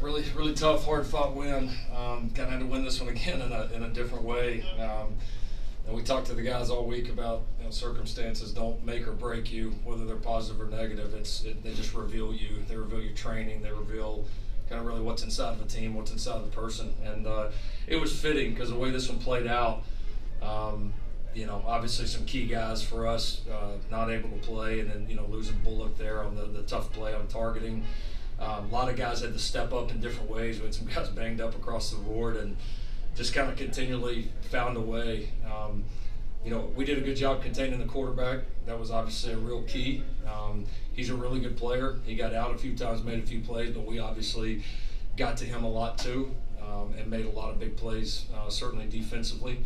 really, really tough, hard-fought win. Kind of had to win this one again in a different way. And we talked to the guys all week about circumstances don't make or break you, whether they're positive or negative. They just reveal you. They reveal your training. They reveal kind of really what's inside of a team, what's inside of the person. And it was fitting because the way this one played out, obviously some key guys for us not able to play, and then losing Bullock there on the tough play on targeting. A lot of guys had to step up in different ways. We had some guys banged up across the board and just kind of continually found a way. We did a good job containing the quarterback. That was obviously a real key. He's a really good player. He got out a few times, made a few plays, but we obviously got to him a lot too, and made a lot of big plays, certainly defensively.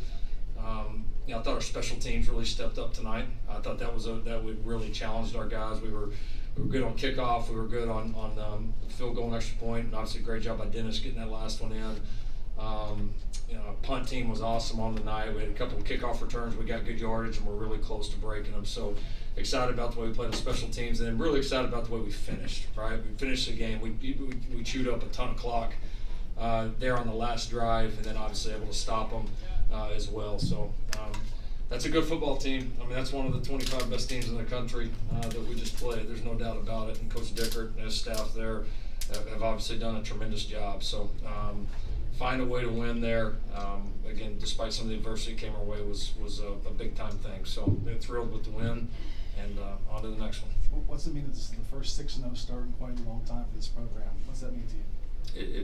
I thought our special teams really stepped up tonight. I thought that we really challenged our guys. We were good on kickoff. We were good on field goal and extra point, and obviously a great job by Dennis getting that last one in. Punt team was awesome on the night. We had a couple of kickoff returns. We got good yardage, and we're really close to breaking them. So excited about the way we played on special teams, and then really excited about the way we finished. Right, we finished the game. We chewed up a ton of clock there on the last drive, and then obviously able to stop them as well. So that's a good football team. I mean, that's one of the 25 best teams in the country that we just played. There's no doubt about it. And Coach Dickert and his staff there have obviously done a tremendous job. So find a way to win there. Again, despite some of the adversity that came our way, was a big time thing. So they're thrilled with the win, and on to the next one. What's it mean that this is the first 6-0 start in quite a long time for this program? What's that mean to you?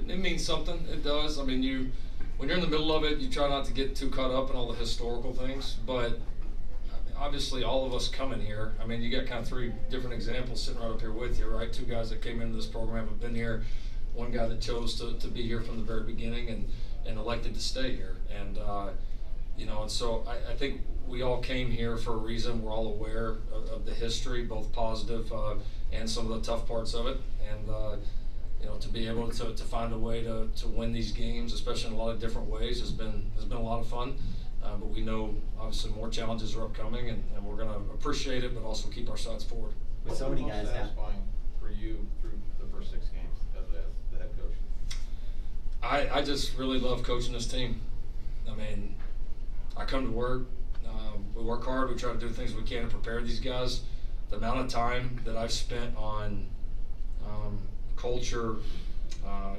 It means something. It does. I mean, when you're in the middle of it, you try not to get too caught up in all the historical things. But obviously, all of us coming here, I mean, you got kind of three different examples sitting right up here with you, right? Two guys that came into this program have been here. One guy that chose to be here from the very beginning and elected to stay here. And, and so I think we all came here for a reason. We're all aware of the history, both positive and some of the tough parts of it. And, to be able to find a way to win these games, especially in a lot of different ways, has been a lot of fun. But we know, obviously, more challenges are upcoming, and we're going to appreciate it, but also keep our sides forward. With so many guys satisfying for you through the first 6 games as the head coach? I just really love coaching this team. I mean, I come to work, we work hard, we try to do the things we can to prepare these guys. The amount of time that I've spent on culture,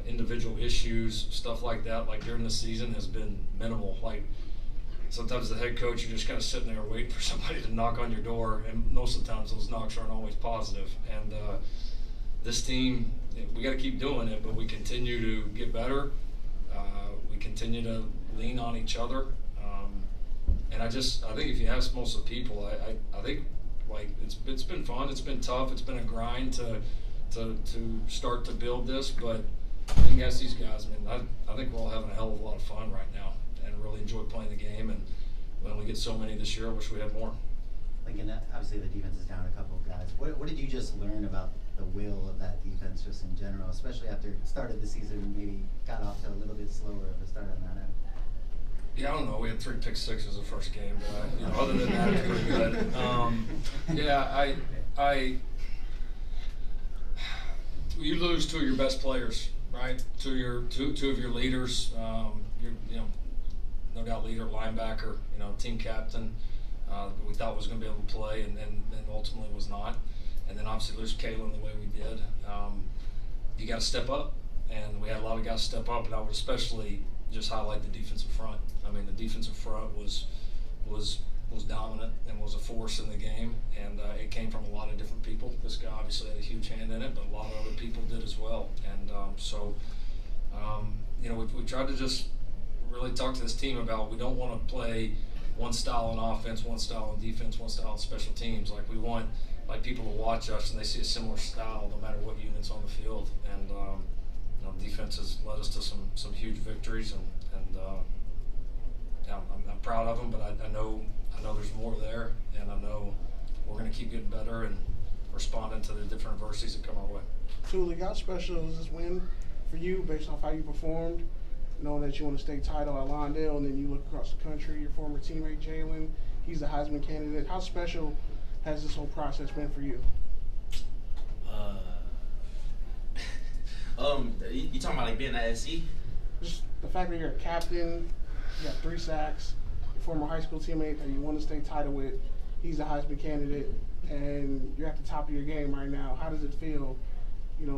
individual issues, stuff like that, like during the season, has been minimal. Like, sometimes the head coach, you're just kind of sitting there waiting for somebody to knock on your door, and most of the times those knocks aren't always positive. And this team, we got to keep doing it, but we continue to get better. We continue to lean on each other. And I think if you ask most of the people, I think like it's been fun. It's been tough. It's been a grind to start to build this, but I think as these guys, I think we're all having a hell of a lot of fun right now and really enjoy playing the game. And when we get so many this year, I wish we had more. Lincoln, obviously the defense is down a couple of guys. What did you just learn about the will of that defense just in general, especially after it started the season, maybe got off to a little bit slower of a start on that end? Yeah, I don't know. We had 3 pick sixes the first game, but other than that, it's pretty good. You lose 2 of your best players, right? Two of your leaders. No doubt leader, linebacker, team captain. We thought was going to be able to play, and ultimately was not. And then obviously lose Kalen the way we did. You got to step up, and we had a lot of guys step up, and I would especially just highlight the defensive front. I mean, the defensive front was dominant and was a force in the game, and it came from a lot of different people. This guy obviously had a huge hand in it, but a lot of other people did as well. And we tried to just really talk to this team about we don't want to play one style on offense, one style on defense, one style on special teams. Like, we want people to watch us and they see a similar style no matter what unit's on the field. And defense has led us to some huge victories, and I'm proud of them, but I know there's more there, and I know we're going to keep getting better and responding to the different adversities that come our way. Tuli, how special is this win for you based off how you performed, knowing that you won a state title at Lawndale, and then you look across the country, your former teammate Jalen, he's the Heisman candidate. How special has this whole process been for you? You talking about like being at SC? Just the fact that you're a captain, you got 3 sacks, your former high school teammate that you won the state title with, he's a Heisman candidate, and you're at the top of your game right now. How does it feel,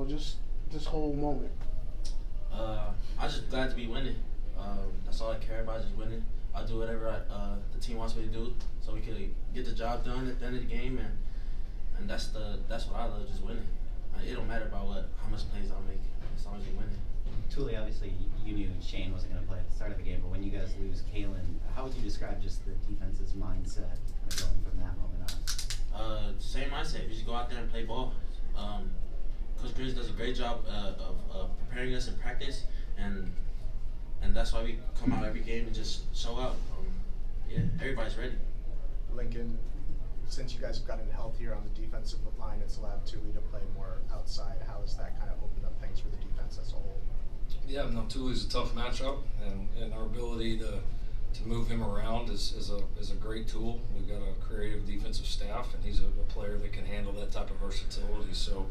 just this whole moment? I'm just glad to be winning. That's all I care about, just winning. I'll do whatever the team wants me to do, so we can get the job done at the end of the game, and that's what I love, just winning. It don't matter about how much plays I'll make, as long as you're winning. Tuli, obviously, you knew Shane wasn't going to play at the start of the game, but when you guys lose Kalen, how would you describe just the defense's mindset kind of going from that moment on? Same mindset. We just go out there and play ball. Coach Grizz does a great job of preparing us in practice, and that's why we come out every game and just show out. Everybody's ready. Lincoln, since you guys have gotten healthier on the defensive line, it's allowed Tuli to play more outside. How has that kind of opened up things for the defense as a whole? Yeah, no, Tuli's a tough matchup, and our ability to move him around is a great tool. We've got a creative defensive staff, and he's a player that can handle that type of versatility. So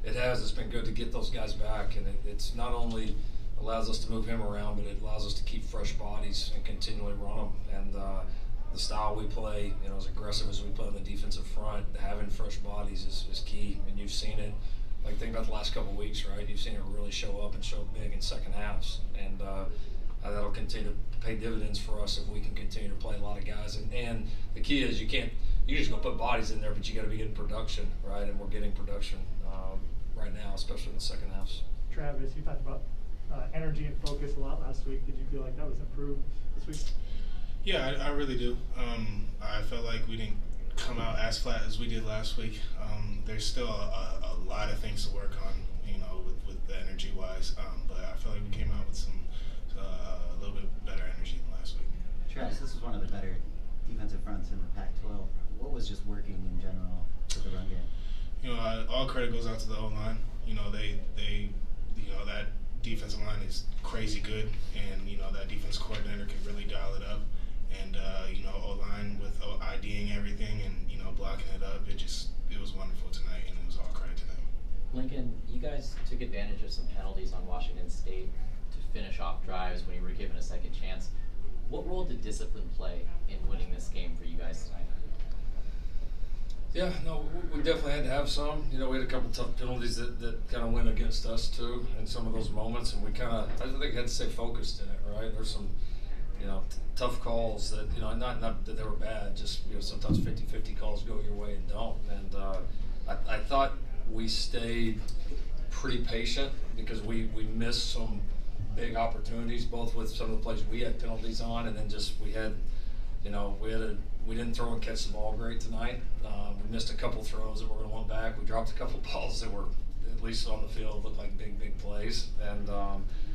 it's been good to get those guys back, and it's not only allows us to move him around, but it allows us to keep fresh bodies and continually run them. And the style we play, as aggressive as we play on the defensive front, having fresh bodies is key. And you've seen it, like think about the last couple of weeks, right? You've seen it really show up and show up big in second halves. And that'll continue to pay dividends for us if we can continue to play a lot of guys. And the key is you just go put bodies in there, but you got to be getting production, right? And we're getting production right now, especially in the second halves. Travis, you talked about energy and focus a lot last week. Did you feel like that was improved this week? Yeah, I really do. I felt like we didn't come out as flat as we did last week. There's still a lot of things to work on, with the energy-wise. But I feel like we came out with some a little bit better energy than last week. Travis, this was one of the better defensive fronts in the Pac-12. What was just working in general for the run game? All credit goes out to the O-line. They that defensive line is crazy good, and that defense coordinator can really dial it up. And O-line with IDing everything and blocking it up, it was wonderful tonight, and it was all credit to them. Lincoln, you guys took advantage of some penalties on Washington State to finish off drives when you were given a second chance. What role did discipline play in winning this game for you guys tonight? Yeah, no, we definitely had to have some. We had a couple tough penalties that kind of went against us too in some of those moments, and I think had to stay focused in it, right? There's some, tough calls that, not that they were bad, just, sometimes 50-50 calls go your way and don't. And I thought we stayed pretty patient because we missed some big opportunities, both with some of the plays we had penalties on, and then just we didn't throw and catch the ball great tonight. We missed a couple throws that we're going to want back. We dropped a couple balls that were, at least on the field, looked like big plays. And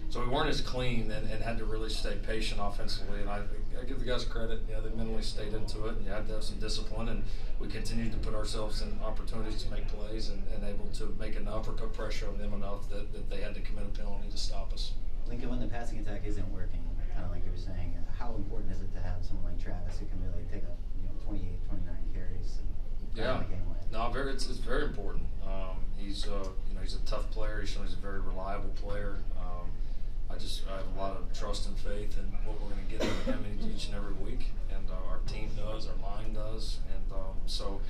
so we weren't as clean and had to really stay patient offensively. And I give the guys credit. They mentally stayed into it, and you had to have some discipline. And we continued to put ourselves in opportunities to make plays and able to make enough or put pressure on them enough that they had to commit a penalty to stop us. Lincoln, when the passing attack isn't working, kind of like you were saying, how important is it to have someone like Travis who can really take up 28, 29 carries and Yeah, the game away? no, it's very important. He's a tough player. He's a very reliable player. I have a lot of trust and faith in what we're going to get out of him each and every week, and our team does, our line does, and so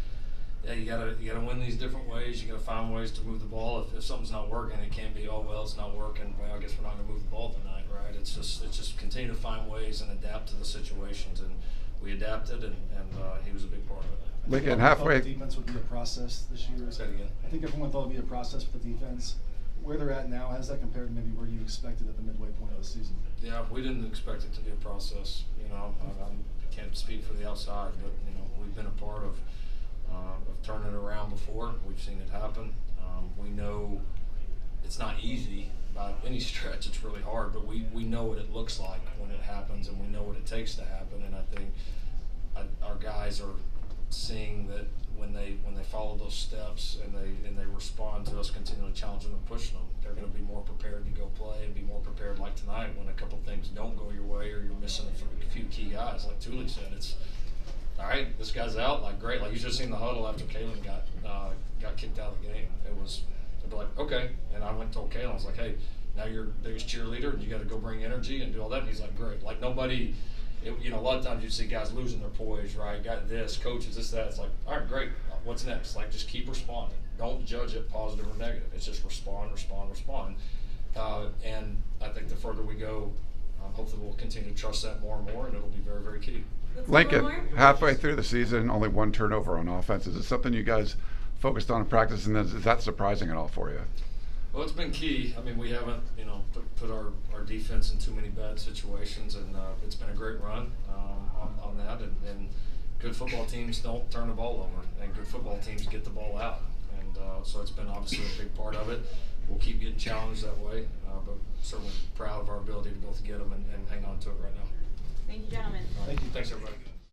yeah, you gotta win these different ways. You gotta find ways to move the ball. If something's not working, it can't be it's not working. Well, I guess we're not gonna move the ball tonight, right? It's just continue to find ways and adapt to the situations, and we adapted, and he was a big part of it. Lincoln, halfway. The defense would be a process this year. Say it again. I think everyone thought it would be a process for the defense. Where they're at now, how does that compare to maybe where you expected at the midway point of the season? Yeah, we didn't expect it to be a process. I can't speak for the outside, but we've been a part of turning it around before. We've seen it happen. We know it's not easy by any stretch. It's really hard, but we know what it looks like when it happens, and we know what it takes to happen. And I think our guys are seeing that when they follow those steps and they respond to us continually challenging them, pushing them, they're going to be more prepared to go play and be more prepared like tonight when a couple things don't go your way or you're missing a few key guys. Like Tuli said, it's all right, this guy's out, like great. Like you just seen the huddle after Kalen got kicked out of the game. They'd be like, okay. And I went and told Kalen, I was like, hey, now you're the biggest cheerleader, and you got to go bring energy and do all that. And he's like, great. Like nobody, you know, a lot of times you see guys losing their poise, right? Got this, coaches, this, that. It's like, all right, great. What's next? Like, just keep responding. Don't judge it positive or negative. It's just respond. And I think the further we go, hopefully we'll continue to trust that more and more, and it'll be very, very key. Lincoln, halfway through the season, only 1 turnover on offense. Is it something you guys focused on in practice, and is that surprising at all for you? Well, it's been key. I mean, we haven't, you know, put our defense in too many bad situations, and it's been a great run on that. And good football teams don't turn the ball over, and good football teams get the ball out. And so it's been obviously a big part of it. We'll keep getting challenged that way, but certainly proud of our ability to both get them and hang on to it right now. Thank you, gentlemen. Thank you. Thanks, everybody.